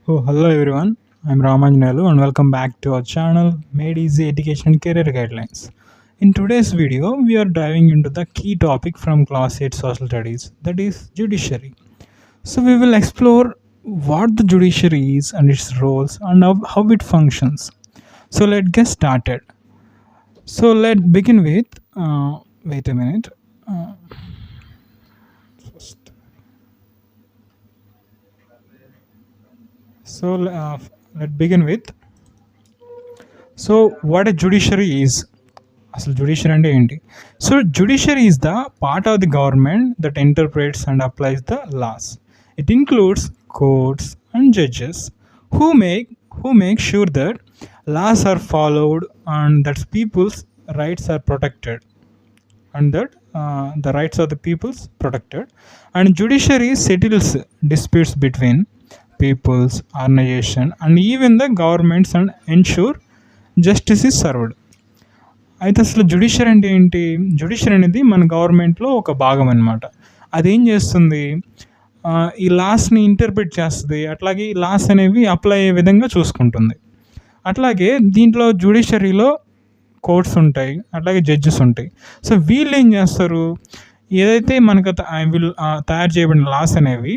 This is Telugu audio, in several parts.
Oh, hello everyone. I'm Ramanjanalu and welcome back to our channel Made Easy Education and Career Guidelines. In today's video, we are diving into the key topic from Class 8 Social Studies, that is judiciary. So we will explore what the judiciary is and its roles and how it functions. So let's get started. So let's begin with, wait a minute. First. Let's begin with. So what a judiciary is. అసలు జ్యుడిషియరీ అంటే ఏంటి? So judiciary is the part of the government that interprets and applies the laws. It includes courts and judges who make who make sure that laws are followed and that people's rights are protected and that the rights of the people's protected. And judiciary settles disputes between people's organization and even the governments and ensure justice is served. అయితే అసలు జుడిషియరీ అంటే ఏంటి? జుడిషియరీ అనేది మన గవర్నమెంట్లో ఒక భాగం అనమాట. అదేం చేస్తుంది? ఈ లాస్ని ఇంటర్ప్రిట్ చేస్తుంది, అట్లాగే ఈ లాస్ అనేవి అప్లై అయ్యే విధంగా చూసుకుంటుంది. అట్లాగే దీంట్లో జుడిషియరీలో కోర్ట్స్ ఉంటాయి, అట్లాగే జడ్జెస్ ఉంటాయి. సో వీళ్ళు ఏం చేస్తారు? ఏదైతే మనకు వీళ్ళు తయారు చేయబడిన లాస్ అనేవి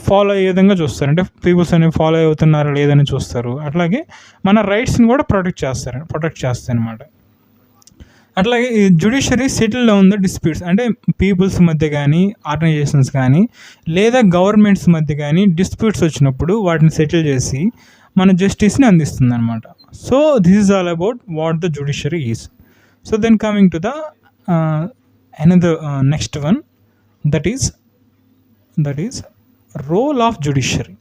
ఫాలో అయ్యే విధంగా చూస్తారు, అంటే పీపుల్స్ అనేవి ఫాలో అవుతున్నారా లేదని చూస్తారు. అట్లాగే మన రైట్స్ని కూడా ప్రొటెక్ట్ చేస్తాయి అనమాట. అట్లాగే ఈ judiciary settle down the disputes, అంటే పీపుల్స్ మధ్య కానీ ఆర్గనైజేషన్స్ కానీ లేదా గవర్నమెంట్స్ మధ్య కానీ డిస్ప్యూట్స్ వచ్చినప్పుడు వాటిని సెటిల్ చేసి మన జస్టిస్ని అందిస్తుంది అనమాట. So this is all about what the judiciary is. So then coming to the another next one, that is role of judiciary.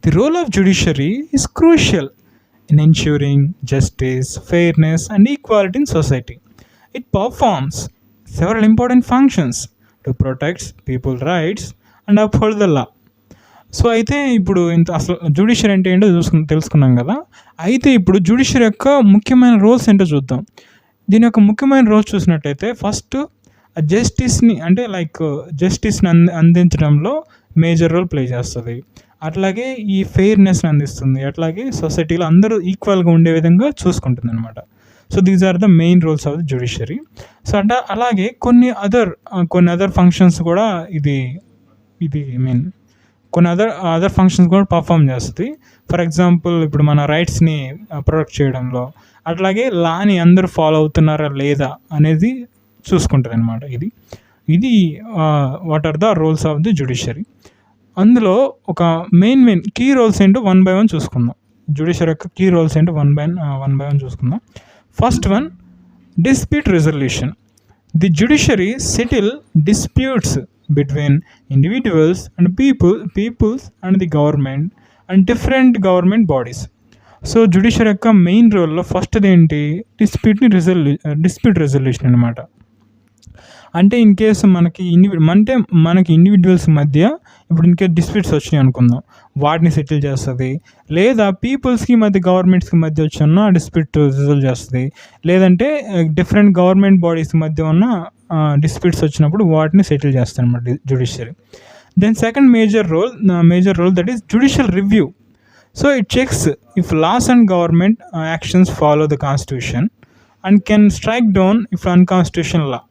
The role of judiciary is crucial in ensuring justice, fairness and equality in society. It performs several important functions to protect people's rights and uphold the law. So అయితే ఇప్పుడు అసలు జుడిషియరీ అంటే ఏంటో తెలుసుకున్నాం కదా. అయితే ఇప్పుడు జుడిషియరీ యొక్క ముఖ్యమైన రోల్స్ ఏంటో చూద్దాం. దీని యొక్క ముఖ్యమైన రోల్స్ చూసినట్టయితే ఫస్ట్ జస్టిస్ని, అంటే జస్టిస్ని అందించడంలో మేజర్ రోల్ ప్లే చేస్తుంది. అట్లాగే ఈ ఫెయిర్నెస్ని అందిస్తుంది, అట్లాగే సొసైటీలో అందరూ ఈక్వల్గా ఉండే విధంగా చూసుకుంటుంది అనమాట. So these are the main roles of the judiciary. So అంటే అలాగే కొన్ని అదర్ ఫంక్షన్స్ కూడా ఇది కొన్ని అదర్ ఫంక్షన్స్ కూడా పర్ఫామ్ చేస్తుంది. ఫర్ ఎగ్జాంపుల్ ఇప్పుడు మన రైట్స్ని ప్రొటెక్ట్ చేయడంలో, అట్లాగే లాని అందరూ ఫాలో అవుతున్నారా లేదా అనేది చూసుకుంటుంది అనమాట. ఇది what are the roles of the judiciary. అందులో ఒక మెయిన్ కీ రోల్స్ ఏంటో వన్ బై వన్ చూసుకుందాం. జ్యుడిషియరీ యొక్క కీ రోల్స్ ఏంటో వన్ బై వన్ చూసుకుందాం. First one, dispute resolution. The judiciary settle disputes between individuals and peoples and the government and different government bodies. So judiciary యొక్క మెయిన్ రోల్లో ఫస్ట్ది ఏంటి? డిస్ప్యూట్ రెజల్యూషన్ అనమాట. అంటే ఇన్ కేసు మనకి ఇండివిజువల్స్ మధ్య ఇప్పుడు ఇన్కేస్ డిస్ప్యూట్స్ వచ్చినాయి అనుకుందాం, వాటిని సెటిల్ చేస్తుంది. లేదా పీపుల్స్కి మధ్య గవర్నమెంట్స్కి మధ్య వచ్చిన డిస్ప్యూట్ రిజల్వ్ చేస్తుంది. లేదంటే డిఫరెంట్ గవర్నమెంట్ బాడీస్ మధ్య ఉన్న డిస్ప్యూట్స్ వచ్చినప్పుడు వాటిని సెటిల్ చేస్తుంది అనమాట judiciary. Then second major role that is judicial review. So it checks if laws and government actions follow the constitution and can strike down if unconstitutional law.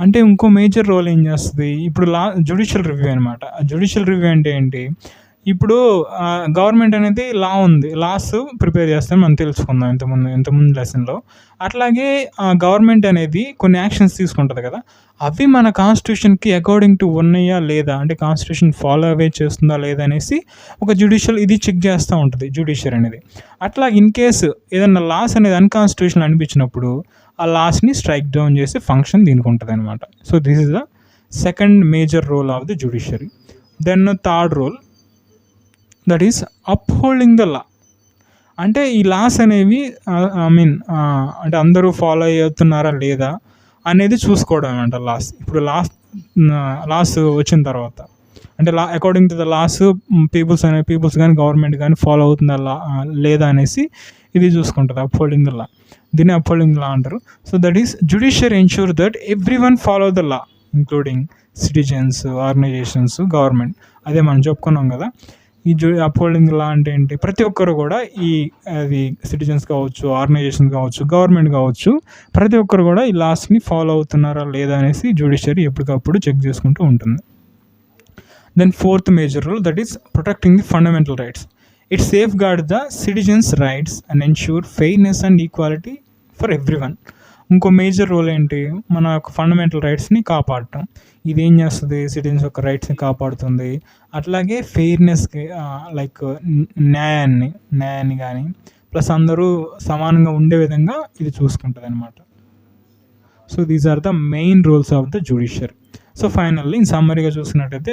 అంటే ఇంకో మేజర్ రోల్ ఏం చేస్తుంది? ఇప్పుడు జ్యుడిషియల్ రివ్యూ అనమాట. జ్యుడిషియల్ రివ్యూ అంటే ఏంటి? ఇప్పుడు గవర్నమెంట్ అనేది లాస్ ప్రిపేర్ చేస్తామని మనం తెలుసుకుందాం ఇంతకుముందు లెసన్లో. అట్లాగే గవర్నమెంట్ అనేది కొన్ని యాక్షన్స్ తీసుకుంటుంది కదా, అవి మన కాన్స్టిట్యూషన్కి అకార్డింగ్ టు ఉన్నాయా లేదా, అంటే కాన్స్టిట్యూషన్ ఫాలో అవే చేస్తుందా లేదా అనేసి ఒక ఇది చెక్ చేస్తూ ఉంటుంది జ్యుడిషియరీ అనేది. అట్లా ఇన్ కేసు ఏదన్నా లాస్ అనేది అన్కాన్స్టిట్యూషనల్ అనిపించినప్పుడు ఆ లాస్ని స్ట్రైక్ డౌన్ చేసే ఫంక్షన్ దీనికి ఉంటుంది అనమాట. So this is the second major role of the judiciary. Then third role, that is upholding the law. అంటే ఈ లాస్ అనేవి అంటే అందరూ ఫాలో అవుతున్నారా లేదా అనేది చూసుకోవడం అనమాట లాస్. ఇప్పుడు లాస్ వచ్చిన తర్వాత అంటే according to the laws peoples కానీ గవర్నమెంట్ కానీ ఫాలో అవుతుందా లేదా అనేసి ఇది చూసుకుంటుంది, అప్హోల్డింగ్ ద లా. దీన్ని అప్హోల్డింగ్ లా అంటారు. So that is judiciary ensure that every one follow the law including citizens, organizations, government. అదే మనం చెప్పుకున్నాం కదా. అప్హోల్డింగ్ లా అంటే ఏంటి, ప్రతి ఒక్కరు కూడా అది సిటిజన్స్ కావచ్చు, ఆర్గనైజేషన్ కావచ్చు, గవర్నమెంట్ కావచ్చు, ప్రతి ఒక్కరు కూడా ఈ లాస్ని ఫాలో అవుతున్నారా లేదా అనేసి జ్యుడిషియరీ ఎప్పటికప్పుడు చెక్ చేసుకుంటూ ఉంటుంది. Then fourth major role, that is protecting the fundamental rights. It safeguards the citizens' rights and ensure fairness and equality for everyone. ఇంకో మేజర్ రోల్ ఏంటి, మన యొక్క ఫండమెంటల్ రైట్స్ని కాపాడటం. ఇది ఏం చేస్తుంది, సిటిజన్స్ యొక్క రైట్స్ని కాపాడుతుంది. అట్లాగే ఫెయిర్నెస్కి లైక్ న్యాయాన్ని కానీ ప్లస్ అందరూ సమానంగా ఉండే విధంగా ఇది చూసుకుంటుంది అనమాట. So these are the main roles of the judiciary. So finally in సమ్మరీగా చూసినట్టయితే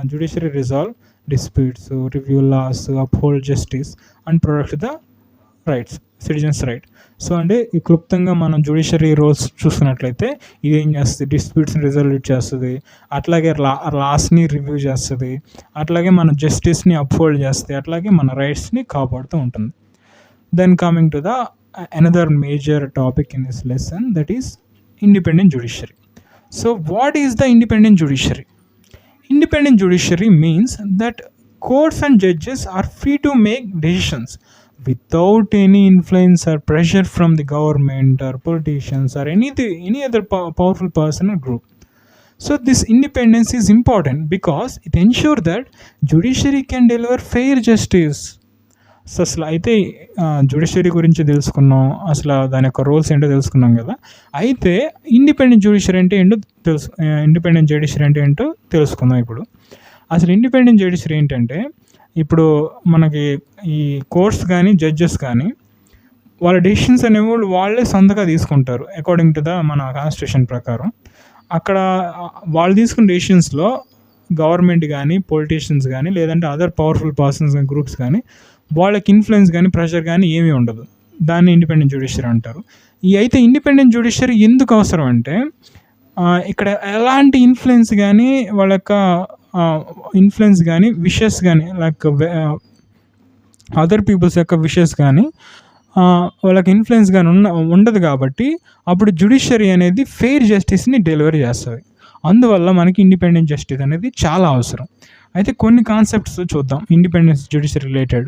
judiciary resolve disputes, review laws, uphold justice and protect the rights, citizens right. So అంటే ఈ క్లుప్తంగా మనం జ్యుడిషియరీ రోల్స్ చూస్తున్నట్లయితే ఇది ఏం చేస్తుంది, డిస్ప్యూట్స్ని రిజల్యూట్ చేస్తుంది, అట్లాగే లాస్ని రివ్యూ చేస్తుంది, అట్లాగే మన జస్టిస్ని అప్హోల్డ్ చేస్తుంది, అట్లాగే మన రైట్స్ని కాపాడుతూ ఉంటుంది. Then coming to the another major topic in this lesson, that is independent judiciary. So what is the independent judiciary? Independent judiciary means that courts and judges are free to make decisions without any influence or pressure from the government or politicians or any other powerful person or group. So this independence is important because it ensures that judiciary can deliver fair justice. So అసలు అయితే జ్యుడిషియరీ గురించి తెలుసుకున్నాం, అసలు దాని యొక్క రోల్స్ ఏంటో తెలుసుకున్నాం కదా. అయితే ఇండిపెండెంట్ జ్యుడిషియరీ అంటే ఏంటో ఇండిపెండెంట్ జ్యుడిషియరీ అంటే ఏంటో తెలుసుకుందాం ఇప్పుడు. అసలు ఇండిపెండెంట్ జ్యుడిషియరీ ఏంటంటే, ఇప్పుడు మనకి ఈ కోర్ట్స్ కానీ జడ్జెస్ కానీ వాళ్ళ డెసిషన్స్ అనేవి వాళ్ళే సొంతగా తీసుకుంటారు అకార్డింగ్ టు ద మన కాన్స్టిట్యూషన్ ప్రకారం. అక్కడ వాళ్ళు తీసుకున్న డెసిషన్స్లో గవర్నమెంట్ కానీ, పొలిటీషియన్స్ కానీ, లేదంటే అదర్ పవర్ఫుల్ పర్సన్స్ కానీ, గ్రూప్స్ కానీ వాళ్ళకి ఇన్ఫ్లుయెన్స్ కానీ, ప్రెషర్ కానీ ఏమీ ఉండదు. దాన్ని ఇండిపెండెంట్ జ్యుడిషియరీ అంటారు. అయితే ఇండిపెండెంట్ జ్యుడిషియరీ ఎందుకు అవసరం అంటే, ఇక్కడ ఎలాంటి ఇన్ఫ్లుయెన్స్ కానీ, వాళ్ళ యొక్క ఇన్ఫ్లుయెన్స్ కానీ, విషెస్ కానీ, లైక్ అదర్ పీపుల్స్ యొక్క విషెస్ కానీ వాళ్ళకి ఇన్ఫ్లుయెన్స్ కానీ ఉండదు. కాబట్టి అప్పుడు జ్యుడిషియరీ అనేది ఫెయిర్ జస్టిస్ని డెలివరీ చేస్తుంది. అందువల్ల మనకి ఇండిపెండెంట్ జస్టిస్ అనేది చాలా అవసరం. అయితే కొన్ని కాన్సెప్ట్స్ చూద్దాం ఇండిపెండెన్స్ జ్యుడిషియరీ రిలేటెడ్.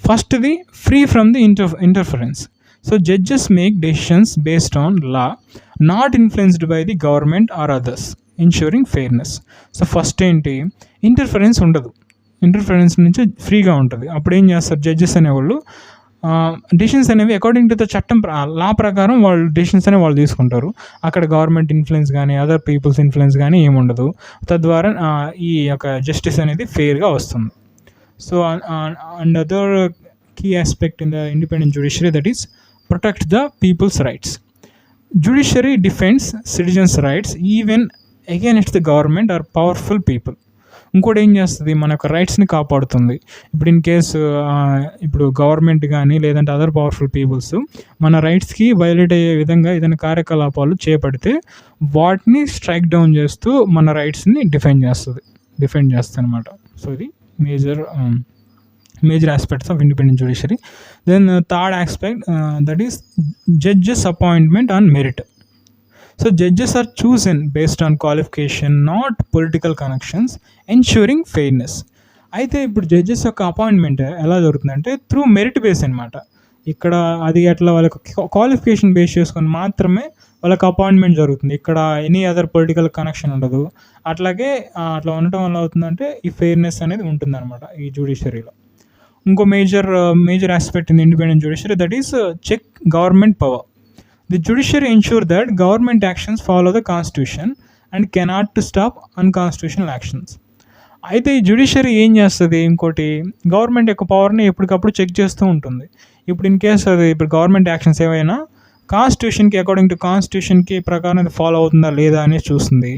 ఫస్ట్ది free from the interference. So judges make decisions based on law, not influenced by the government or others, ensuring fairness. So first ఏంటి, ఇంటర్ఫరెన్స్ ఉండదు, ఇంటర్ఫరెన్స్ నుంచి ఫ్రీగా ఉంటుంది. అప్పుడు ఏం చేస్తారు, జడ్జెస్ అనేవాళ్ళు డెసిషన్స్ అనేవి అకార్డింగ్ టు ద చట్టం లా ప్రకారం వాళ్ళు డెసిషన్స్ అనేవి వాళ్ళు తీసుకుంటారు. అక్కడ గవర్నమెంట్ ఇన్ఫ్లుయెన్స్ కానీ, అదర్ పీపుల్స్ ఇన్ఫ్లుయెన్స్ కానీ ఏముండదు. తద్వారా ఈ యొక్క జస్టిస్ అనేది ఫెయిర్గా వస్తుంది. So and other key aspect in the independent judiciary, that is protect the peoples rights. Judiciary defends citizens rights even against the government or powerful people. ఇంకోటి ఏం చేస్తుంది, మన యొక్క రైట్స్ని కాపాడుతుంది. ఇప్పుడు ఇన్ కేసు ఇప్పుడు గవర్నమెంట్ కానీ, లేదంటే అదర్ పవర్ఫుల్ పీపుల్స్ మన రైట్స్కి వైలేట్ అయ్యే విధంగా ఏదైనా కార్యకలాపాలు చేపడితే వాటిని స్ట్రైక్ డౌన్ చేస్తూ మన రైట్స్ని డిఫెండ్ చేస్తుంది అనమాట. సో ఇది major aspects of independent judiciary. Then third aspect, that is judges appointment on merit. So judges are chosen based on qualification, not political connections, ensuring fairness. అయితే ఇప్పుడు జడ్జెస్ యొక్క అపాయింట్మెంట్ ఎలా జరుగుతుందంటే త్రూ మెరిట్ బేస్ అనమాట. ఇక్కడ అది అట్లా వాళ్ళకి క్వాలిఫికేషన్ బేస్ చేసుకొని మాత్రమే వాళ్ళకి అపాయింట్మెంట్ జరుగుతుంది. ఇక్కడ ఎనీ అదర్ పొలిటికల్ కనెక్షన్ ఉండదు. అట్లాగే అట్లా ఉండటం వల్ల అవుతుందంటే ఈ ఫెయిర్నెస్ అనేది ఉంటుందన్నమాట ఈ జ్యుడిషియరీలో. ఇంకో major aspect in independent judiciary, that is check government power. The judiciary ensure that government actions follow the constitution and cannot stop unconstitutional actions. అయితే ఈ జ్యుడిషియరీ ఏం చేస్తుంది, ఇంకోటి గవర్నమెంట్ యొక్క పవర్ని ఎప్పటికప్పుడు చెక్ చేస్తూ ఉంటుంది. ఇప్పుడు ఇన్ కేస్ అది ఇప్పుడు గవర్నమెంట్ యాక్షన్స్ ఏవైనా కాన్స్టిట్యూషన్కి అకార్డింగ్ టు కాన్స్టిట్యూషన్కి ప్రకారం అది ఫాలో అవుతుందా లేదా అనేది చూస్తుంది.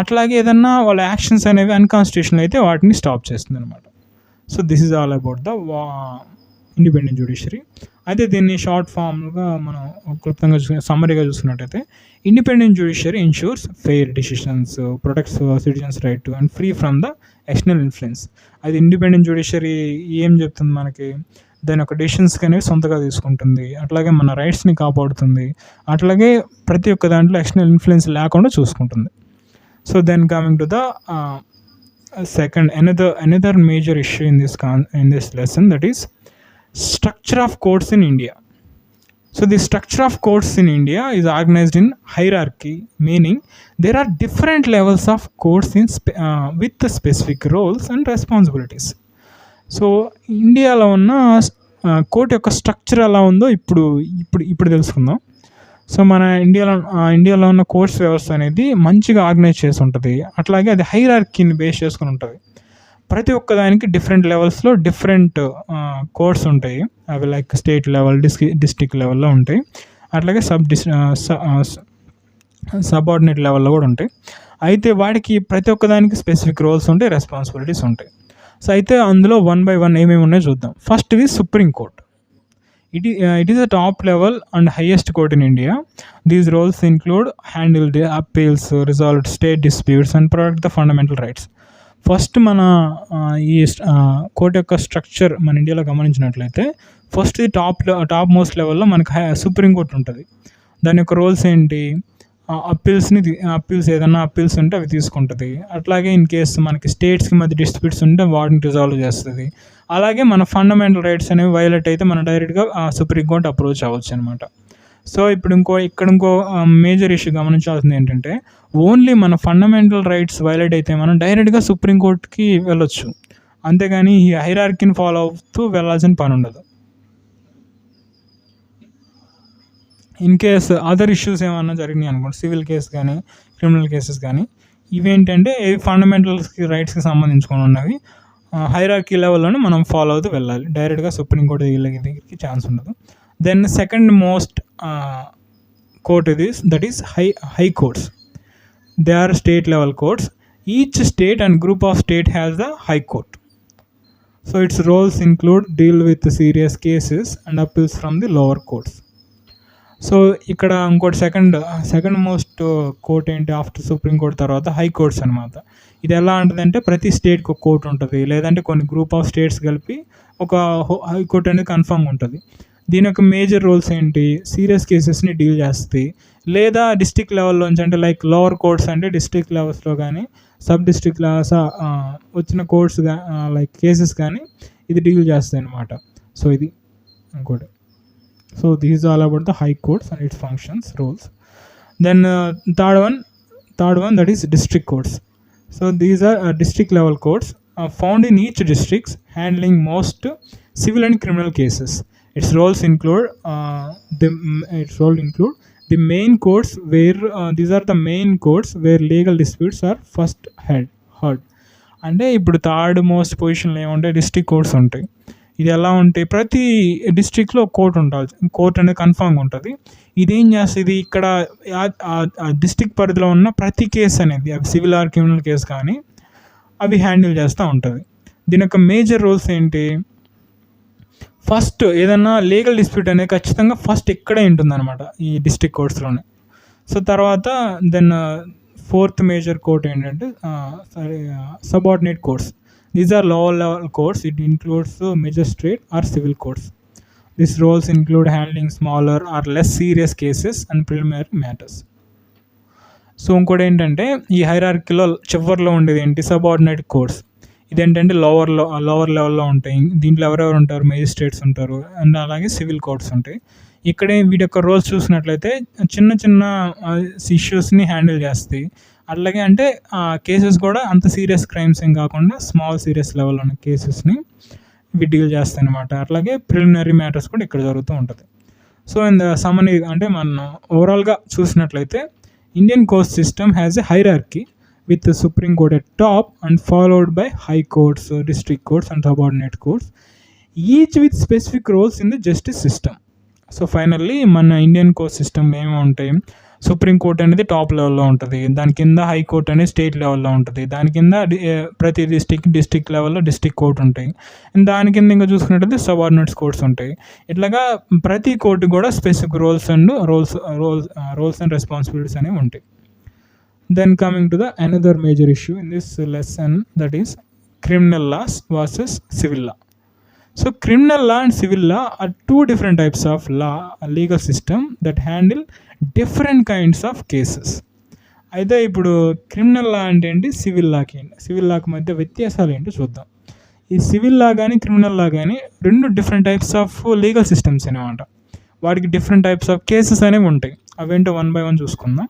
అట్లాగే ఏదన్నా వాళ్ళ యాక్షన్స్ అనేవి అన్కాన్స్టిట్యూషనల్ అయితే వాటిని స్టాప్ చేస్తుంది అనమాట. So this is all about the independent judiciary. అయితే దీన్ని షార్ట్ ఫామ్గా మనం క్లుప్తంగా సమ్మరీగా చూసుకున్నట్టయితే, independent judiciary ensures fair decisions, protects citizens right and free from the external influence. అది ఇండిపెండెంట్ జ్యుడిషియరీ ఏం చెప్తుంది మనకి, దాని యొక్క డెసిషన్స్ అనేవి సొంతగా తీసుకుంటుంది, అట్లాగే మన రైట్స్ని కాపాడుతుంది, అట్లాగే ప్రతి ఒక్క దాంట్లో ఎక్స్టర్నల్ ఇన్ఫ్లుయెన్స్ లేకుండా చూసుకుంటుంది. So then coming to the second another major issue in this lesson, that is structure of courts in India. So the structure of courts in India is organized in hierarchy, meaning there are different levels of courts with the specific roles and responsibilities. So ఇండియాలో ఉన్న కోర్ట్ యొక్క స్ట్రక్చర్ ఎలా ఉందో ఇప్పుడు తెలుసుకుందాం. సో మన ఇండియాలో ఉన్న కోర్ట్స్ వ్యవస్థ అనేది మంచిగా ఆర్గనైజ్ చేసి ఉంటుంది. అట్లాగే అది హైరార్కీని బేస్ చేసుకుని ఉంటుంది. ప్రతి ఒక్కదానికి డిఫరెంట్ లెవెల్స్లో డిఫరెంట్ కోర్ట్స్ ఉంటాయి. అవి లైక్ స్టేట్ లెవెల్, డిస్ట్రిక్ట్ లెవెల్లో ఉంటాయి. అట్లాగే సబార్డినేట్ లెవెల్లో కూడా ఉంటాయి. అయితే వాటికి ప్రతి ఒక్కదానికి స్పెసిఫిక్ రోల్స్ ఉంటాయి, రెస్పాన్సిబిలిటీస్ ఉంటాయి. సో అయితే అందులో 1 by 1 ఏమేమి ఉన్నాయో చూద్దాం. ఫస్ట్ ఇది supreme court. It is a top level and highest court in India. These roles include handle the appeals, resolve state disputes and protect the fundamental rights. First మన ఈ కోర్ట్ యొక్క స్ట్రక్చర్ మన ఇండియాలో గమనించినట్లయితే ఫస్ట్ ఇది టాప్ మోస్ట్ లెవెల్లో మనకి సుప్రీంకోర్టు ఉంటుంది. దాని యొక్క రోల్స్ ఏంటి? అప్పీల్స్ ఏదైనా అప్పీల్స్ ఉంటే అవి తీసుకుంటుంది. అట్లాగే ఇన్ కేసు మనకి స్టేట్స్కి మధ్య డిస్ప్యూట్స్ ఉంటే వాటిని రిజాల్వ్ చేస్తుంది. అలాగే మన ఫండమెంటల్ రైట్స్ అనేవి వైలేట్ అయితే మనం డైరెక్ట్గా సుప్రీంకోర్టు అప్రోచ్ అవ్వచ్చు అనమాట. సో ఇక్కడ ఇంకో మేజర్ ఇష్యూ గమనించాల్సింది ఏంటంటే, ఓన్లీ మన ఫండమెంటల్ రైట్స్ వైలేట్ అయితే మనం డైరెక్ట్గా సుప్రీంకోర్టుకి వెళ్ళొచ్చు. అంతేగాని ఈ హైరార్కీని ఫాలో అవుతూ వెళ్ళాల్సిన పని ఉండదు. ఇన్ కేస్ అదర్ ఇష్యూస్ ఏమన్నా జరిగినాయి అనుకోండి, సివిల్ కేసు కానీ క్రిమినల్ కేసెస్ కానీ, ఇవేంటంటే ఫండమెంటల్ రైట్స్కి సంబంధించుకొని ఉన్నవి హైరార్కీ లెవెల్లోనే మనం ఫాలో అవుతూ వెళ్ళాలి. డైరెక్ట్గా సుప్రీంకోర్టు దగ్గరికి ఛాన్స్ ఉండదు. Then second most court that is high courts. They are state level courts. Each state and group of state has the high court. So its roles include deal with serious cases and appeals from the lower courts. So ఇక్కడ ఇంకోటి సెకండ్ మోస్ట్ కోర్ట్ ఏంటి ఆఫ్టర్ సుప్రీం కోర్ట్ తర్వాత హై కోర్ట్స్ అనమాట. ఇది ఎలా ఉంటుందంటే ప్రతి స్టేట్కి ఒక కోర్ట్ ఉంటుంది, లేదంటే కొన్ని గ్రూప్ ఆఫ్ స్టేట్స్ కలిపి ఒక హై కోర్ట్ అనేది కన్ఫర్మ్ ఉంటుంది. దీని యొక్క మేజర్ రోల్స్ ఏంటి? సీరియస్ కేసెస్ని డీల్ చేస్తాయి, లేదా డిస్ట్రిక్ట్ లెవెల్లోంచి అంటే లైక్ లోవర్ కోర్ట్స్ అంటే డిస్ట్రిక్ట్ లెవెల్స్లో కానీ సబ్ డిస్ట్రిక్ట్ లెవెల్స్ వచ్చిన కోర్ట్స్ లైక్ కేసెస్ కానీ ఇది డీల్ చేస్తాయి అనమాట. సో ఇది ఇంకోటి. So this is all about the high courts and its functions, roles. Then third one that is district courts. So these are district level courts found in each districts, handling most civil and criminal cases. Its roles include the main courts where these are the main courts where legal disputes are first heard. అంటే ఇప్పుడు థర్డ్ మోస్ట్ పొజిషన్లో ఏముంటాయి? డిస్ట్రిక్ట్ కోర్ట్స్ ఉంటాయి. ఇది ఎలా ఉంటాయి? ప్రతి డిస్ట్రిక్ట్లో కోర్ట్ ఉండాలి, కోర్ట్ అనేది కన్ఫామ్గా ఉంటుంది. ఇదేం చేస్తుంది? ఇక్కడ డిస్ట్రిక్ట్ పరిధిలో ఉన్న ప్రతి కేసు అనేది అవి సివిల్ ఆర్ క్రిమినల్ కేసు కానీ అవి హ్యాండిల్ చేస్తూ ఉంటుంది. దీని యొక్క మేజర్ రోల్స్ ఏంటి? ఫస్ట్ ఏదన్నా లీగల్ డిస్ప్యూట్ అనేది ఖచ్చితంగా ఫస్ట్ ఇక్కడే ఉంటుందన్నమాట, ఈ డిస్ట్రిక్ట్ కోర్ట్స్లోనే. సో తర్వాత దెన్ ఫోర్త్ మేజర్ కోర్ట్ ఏంటంటే subordinate courts. These are lower level courts. It includes magistrate or civil courts. These roles include handling smaller or less serious cases and preliminary matters. So ఇంకోటి ఏంటంటే ఈ హైరార్కీలో చివరిలో ఉండేది ఏంటి? Subordinate courts. ఇదేంటంటే లోవర్ లెవెల్లో ఉంటాయి. దీంట్లో ఎవరెవరు ఉంటారు? మేజిస్ట్రేట్స్ ఉంటారు అండ్ అలాగే సివిల్ కోర్ట్స్ ఉంటాయి. ఇక్కడే వీటి యొక్క రోల్స్ చూసినట్లయితే చిన్న ఇష్యూస్ని హ్యాండిల్ చేస్తాయి. అట్లాగే అంటే కేసెస్ కూడా అంత సీరియస్ క్రైమ్స్ ఏం కాకుండా స్మాల్ సీరియస్ లెవెల్ ఉన్న కేసెస్ని ఇవి డీల్ చేస్తాయి అనమాట. అట్లాగే ప్రిలిమినరీ మ్యాటర్స్ కూడా ఇక్కడ జరుగుతూ ఉంటుంది. సో ఇన్ ద సమరీ అంటే మనం ఓవరాల్గా చూసినట్లయితే Indian court system has a hierarchy with supreme court at top and followed by high courts, district courts and subordinate courts, each with specific roles in the justice system. So finally మన ఇండియన్ కోర్ట్ సిస్టమ్లో ఏమి ఉంటాయి? సుప్రీం కోర్ట్ అనేది టాప్ లెవెల్లో ఉంటుంది, దాని కింద హైకోర్ట్ అనేది స్టేట్ లెవెల్లో ఉంటుంది, దాని కింద ప్రతి డిస్ట్రిక్ట్ లెవెల్లో డిస్ట్రిక్ట్ కోర్ట్ ఉంటాయి, దాని కింద ఇంకా చూసుకున్నట్లయితే సబార్డినేట్స్ కోర్ట్స్ ఉంటాయి. ఇట్లాగా ప్రతి కోర్టు కూడా స్పెసిఫిక్ రోల్స్ అండ్ రెస్పాన్సిబిలిటీస్ అనేవి ఉంటాయి. Then coming to the another major issue in this lesson, that is criminal laws versus civil law. So criminal law and civil law are two different types of legal system that handle different kinds of cases. అయితే ఇప్పుడు క్రిమినల్ లా అంటే ఏంటి, సివిల్ లాకి ఏంటి, సివిల్ లాకి మధ్య వ్యత్యాసాలు ఏంటో చూద్దాం. ఈ సివిల్ లా కానీ క్రిమినల్ లా కానీ రెండు different types of legal systems అనమాట. వాటికి డిఫరెంట్ టైప్స్ ఆఫ్ కేసెస్ అనేవి ఉంటాయి. అవేంటో వన్ బై వన్ చూసుకుందాం.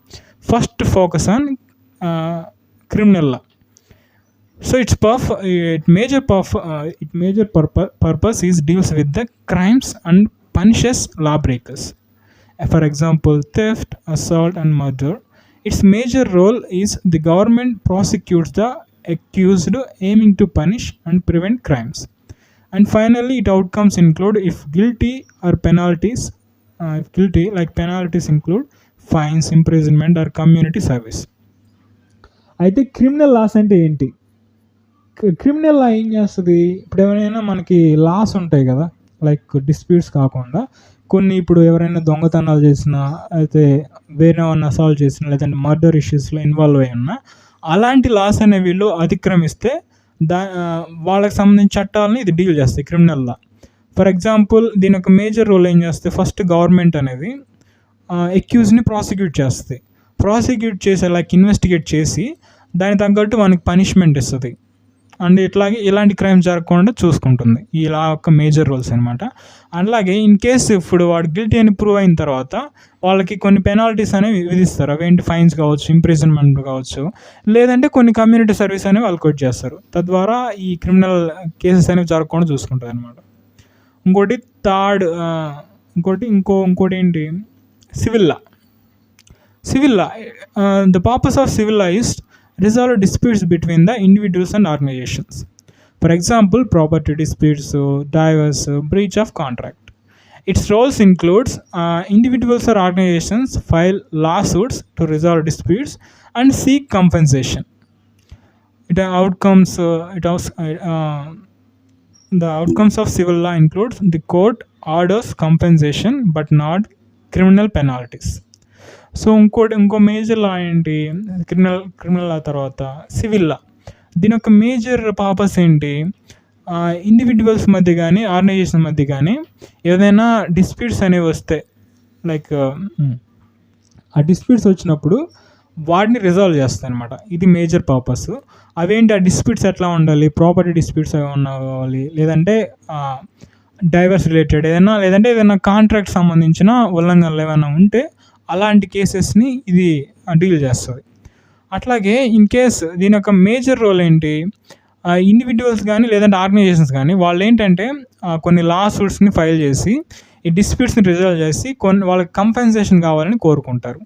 First focus on criminal law. So its major purpose is deals with the crimes and punishes lawbreakers. For example, theft, assault, and murder. Its major role is the government prosecutes the accused, aiming to punish and prevent crimes. And finally, its outcomes include, if guilty, like penalties include fines, imprisonment, or community service. అయితే క్రిమినల్ లాస్ అంటే ఏంటి? క్రిమినల్ లా ఏం చేస్తుంది? ఇప్పుడు ఎవరైనా మనకి లాస్ ఉంటాయి కదా, లైక్ డిస్ప్యూట్స్ కాకుండా కొన్ని, ఇప్పుడు ఎవరైనా దొంగతనాలు చేసినా, అయితే వేరే ఏమన్నా అసాల్ట్ చేసినా, లేదంటే మర్డర్ ఇష్యూస్లో ఇన్వాల్వ్ అయి ఉన్నా, అలాంటి లాస్ అనే వీళ్ళు అతిక్రమిస్తే వాళ్ళకి సంబంధించిన చట్టాలని ఇది డీల్ చేస్తాయి క్రిమినల్ లా. ఫర్ ఎగ్జాంపుల్, దీని యొక్క మేజర్ రోల్ ఏం చేస్తే, ఫస్ట్ గవర్నమెంట్ అనేది అక్యూజ్ని ప్రాసిక్యూట్ చేస్తుంది. ప్రాసిక్యూట్ చేసి, లైక్ ఇన్వెస్టిగేట్ చేసి, దానికి తగ్గట్టు మనకి పనిష్మెంట్ ఇస్తుంది. అండ్ ఇట్లాగే ఇలాంటి క్రైమ్ జరగకుండా చూసుకుంటుంది. ఇలా ఒక మేజర్ రోల్స్ అనమాట. అలాగే ఇన్ కేసు ఇప్పుడు వాడు గిల్టీ అని ప్రూవ్ అయిన తర్వాత వాళ్ళకి కొన్ని పెనాల్టీస్ అనేవి విధిస్తారు. అవేంటి, ఫైన్స్ కావచ్చు, ఇంప్రిజన్మెంట్ కావచ్చు, లేదంటే కొన్ని కమ్యూనిటీ సర్వీస్ అనేవి వాళ్ళు కొట్ చేస్తారు. తద్వారా ఈ క్రిమినల్ కేసెస్ అనేవి జరగకుండా చూసుకుంటుంది అనమాట. ఇంకోటి ఇంకోటి ఏంటి, civil law. The purpose of civil law is resolve disputes between the individuals and organizations. For example, property disputes, divorce, breach of contract. Its roles includes individuals or organizations file lawsuits to resolve disputes and seek compensation. The outcomes of civil law includes the court orders compensation but not criminal penalties. So ఇంకో మేజర్ లా ఏంటి, క్రిమినల్ లా తర్వాత సివిల్ లా. దీని యొక్క మేజర్ పర్పస్ ఏంటి, ఇండివిజువల్స్ మధ్య కానీ ఆర్గనైజేషన్ మధ్య కానీ ఏదైనా డిస్ప్యూట్స్ అనేవి వస్తే, లైక్ ఆ డిస్ప్యూట్స్ వచ్చినప్పుడు వాటిని రిజాల్వ్ చేస్తాయి అనమాట. ఇది మేజర్ పర్పస్. అవేంటి, ఆ డిస్ప్యూట్స్ ఎట్లా ఉండాలి, ప్రాపర్టీ డిస్ప్యూట్స్ ఏమన్నా కావాలి, లేదంటే డైవర్స్ రిలేటెడ్ ఏదైనా కాంట్రాక్ట్ సంబంధించిన ఉల్లంఘనలు ఏమైనా ఉంటే అలాంటి కేసెస్ని ఇది డీల్ చేస్తుంది. అట్లాగే ఇన్ కేస్ దీని యొక్క మేజర్ రోల్ ఏంటి, ఇండివిజువల్స్ కానీ లేదంటే ఆర్గనైజేషన్స్ కానీ వాళ్ళు ఏంటంటే కొన్ని లా సూట్స్ని ఫైల్ చేసి ఈ డిస్ప్యూట్స్ని రిజాల్వ్ చేసి వాళ్ళకి కంపెన్సేషన్ కావాలని కోరుకుంటారు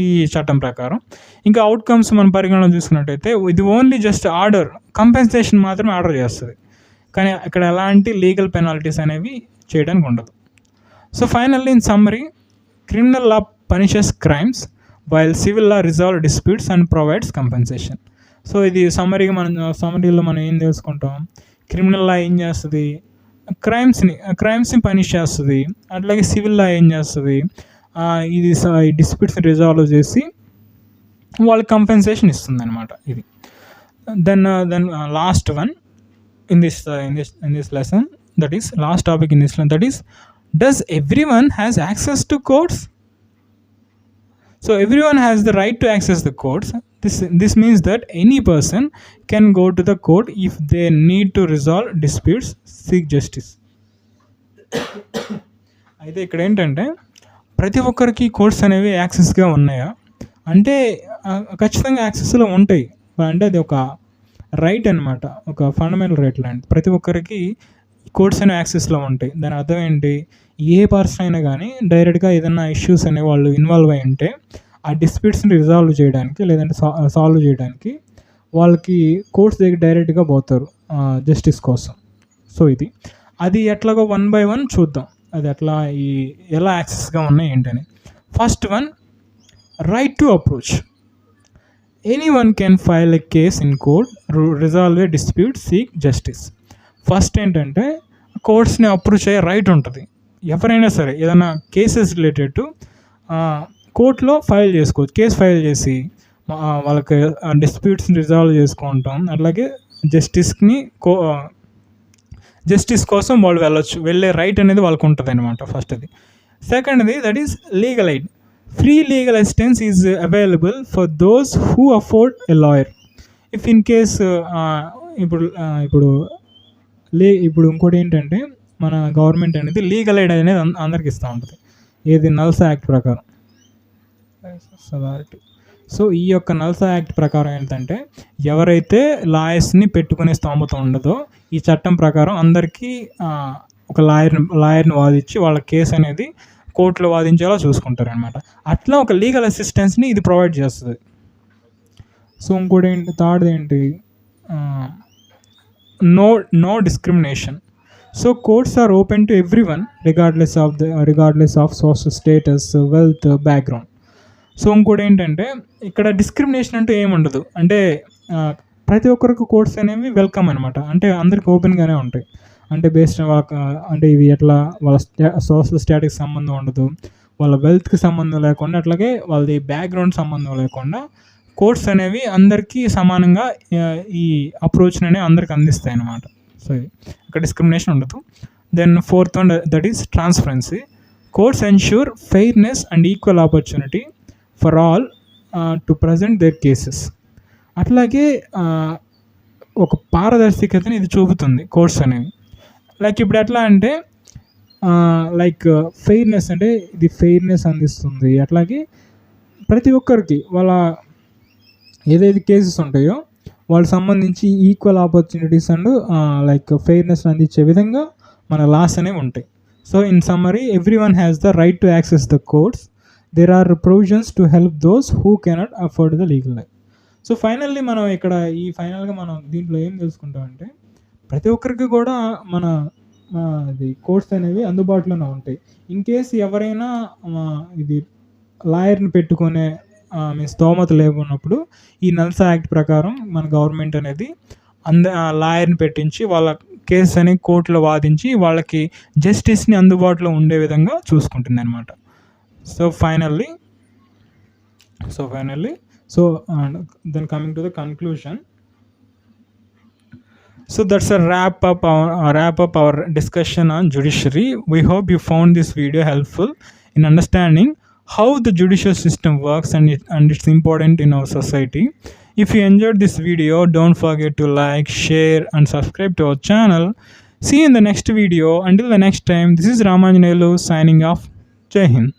ఈ చట్టం ప్రకారం. ఇంకా అవుట్కమ్స్ మనం పరిగణన చూసుకున్నట్టయితే ఇది ఓన్లీ జస్ట్ ఆర్డర్, కంపెన్సేషన్ మాత్రమే ఆర్డర్ చేస్తుంది, కానీ ఇక్కడ ఎలాంటి లీగల్ పెనాల్టీస్ అనేవి చేయడానికి ఉండదు. So finally in summary, criminal law punishes crimes while civil law resolve disputes and provides compensation. So ఇది సమ్మరీలో మనం ఏం తెలుసుకుంటాం, క్రిమినల్ లా ఏం చేస్తుంది, క్రైమ్స్ని పనిష్ చేస్తుంది. అట్లాగే సివిల్ లా ఏం చేస్తుంది, ఇది డిస్ప్యూట్స్ని రిజాల్వ్ చేసి వాళ్ళకి కంపెన్సేషన్ ఇస్తుంది అనమాట. ఇది then last one in this lesson, that is last topic in this lesson, that is, does everyone has access to courts? So everyone has the right to access the courts. This means that any person can go to the court if they need to resolve disputes, seek justice. అయితే ఇక్కడ ఏంటంటే ప్రతి ఒక్కరికి కోర్ట్స్ అనేవి యాక్సెస్గా ఉన్నాయా అంటే ఖచ్చితంగా యాక్సెస్లో ఉంటాయి. అంటే అది ఒక రైట్ అనమాట, ఒక ఫండమెంటల్ రైట్ లాంటి. ప్రతి ఒక్కరికి కోర్ట్స్ అనేవి యాక్సెస్లో ఉంటాయి. దాని అర్థం ఏంటి, ఏ పర్సన్ అయినా కానీ డైరెక్ట్గా ఏదైనా ఇష్యూస్ అనే వాళ్ళు ఇన్వాల్వ్ అయి ఉంటే ఆ డిస్ప్యూట్స్ని రిజాల్వ్ చేయడానికి లేదంటే సాల్వ్ చేయడానికి వాళ్ళకి కోర్ట్స్ దగ్గర డైరెక్ట్గా పోతారు జస్టిస్ కోసం. సో అది ఎట్లాగో వన్ బై వన్ చూద్దాం, అది ఎలా యాక్సెస్గా ఉన్నాయి ఏంటని. First one, right to approach. Anyone can file a case in court, resolve A dispute, seek justice. First ఏంటంటే కోర్ట్స్ని అప్రోచ్ అయ్యే రైట్ ఉంటుంది. ఎవరైనా సరే ఏదైనా కేసెస్ రిలేటెడ్ టు కోర్టులో ఫైల్ చేసుకోవచ్చు, కేసు ఫైల్ చేసి వాళ్ళకి డిస్ప్యూట్స్ని రిజాల్వ్ చేసుకుంటాం. అట్లాగే జస్టిస్ కోసం వాళ్ళు వెళ్ళే రైట్ అనేది వాళ్ళకు ఉంటుంది అనమాట. ఫస్ట్ అది. సెకండ్ది, that is legal aid. Free legal assistance is available for those who afford a lawyer. If in case ఇప్పుడు ఇంకోటి ఏంటంటే మన గవర్నమెంట్ అనేది లీగల్ ఎయిడ్ అనేది అందరికి ఇస్తూ ఉంటుంది, ఏది నల్సా యాక్ట్ ప్రకారం. సో ఈ యొక్క నల్సా యాక్ట్ ప్రకారం ఏంటంటే ఎవరైతే లాయర్స్ని పెట్టుకునే స్తోమత ఉండదో ఈ చట్టం ప్రకారం అందరికీ ఒక లాయర్ని వాదించి వాళ్ళ కేసు అనేది కోర్టులో వాదించేలా చూసుకుంటారు అనమాట. అట్లా ఒక లీగల్ అసిస్టెన్స్ని ఇది ప్రొవైడ్ చేస్తుంది. సో ఇంకోటి ఏంటి, థర్డ్ ఏంటి, no discrimination. So courts are open to everyone regardless of social status, wealth, background. So ఇంకోటి ఏంటంటే ఇక్కడ డిస్క్రిమినేషన్ అంటూ ఏముండదు, అంటే ప్రతి ఒక్కరికి కోర్ట్స్ అనేవి వెల్కమ్ అనమాట, అంటే అందరికి ఓపెన్గానే ఉంటాయి. అంటే బేస్డ్ అంటే ఇవి ఎట్లా వాళ్ళ సోషల్ స్టాటస్కి సంబంధం ఉండదు, వాళ్ళ వెల్త్కి సంబంధం లేకుండా, అట్లాగే వాళ్ళది బ్యాక్గ్రౌండ్ సంబంధం లేకుండా కోర్ట్స్ అనేవి అందరికీ సమానంగా ఈ అప్రోచ్ని అనేవి అందరికి అందిస్తాయి అన్నమాట. సో ఇక్కడ డిస్క్రిమినేషన్ ఉండదు. Then fourth one, that is transparency. Courts ensure fairness and equal opportunity for all to present their cases. అట్లాగే ఒక పారదర్శకతని ఇది చూపుతుంది కోర్ట్స్ అనేవి. లైక్ ఇప్పుడు ఎట్లా అంటే లైక్ ఫెయిర్నెస్ అంటే ఇది ఫెయిర్నెస్ అందిస్తుంది. అట్లాగే ప్రతి ఒక్కరికి వాళ్ళ ఏదైతే కేసెస్ ఉంటాయో వాళ్ళకి సంబంధించి equal opportunities and like fairness అందించే విధంగా మన లాస్ అనేవి ఉంటాయి. So in summary, every one has the right to access the courts. There are provisions to help those who cannot afford the legal life. So finally మనం ఇక్కడ ఫైనల్గా మనం దీంట్లో ఏం తెలుసుకుంటామంటే ప్రతి ఒక్కరికి కూడా మన ఇది కోర్ట్స్ అనేవి అందుబాటులోనే ఉంటాయి. ఇన్ కేసు ఎవరైనా ఇది లాయర్ని పెట్టుకునే స్తోమత లేకున్నప్పుడు ఈ నల్సా యాక్ట్ ప్రకారం మన గవర్నమెంట్ అనేది లాయర్ని పెట్టించి వాళ్ళ కేసు అనేది కోర్టులో వాదించి వాళ్ళకి జస్టిస్ని అందుబాటులో ఉండే విధంగా చూసుకుంటుంది అనమాట. So finally then coming to the conclusion, so that's a wrap up our discussion on judiciary. We hope you found this video helpful in understanding how the judicial system works and it's important in our society. If you enjoyed this video, don't forget to like, share and subscribe to our channel. See you in the next video. Until the next time, this is Ramanjanelu signing off. Jai Hind.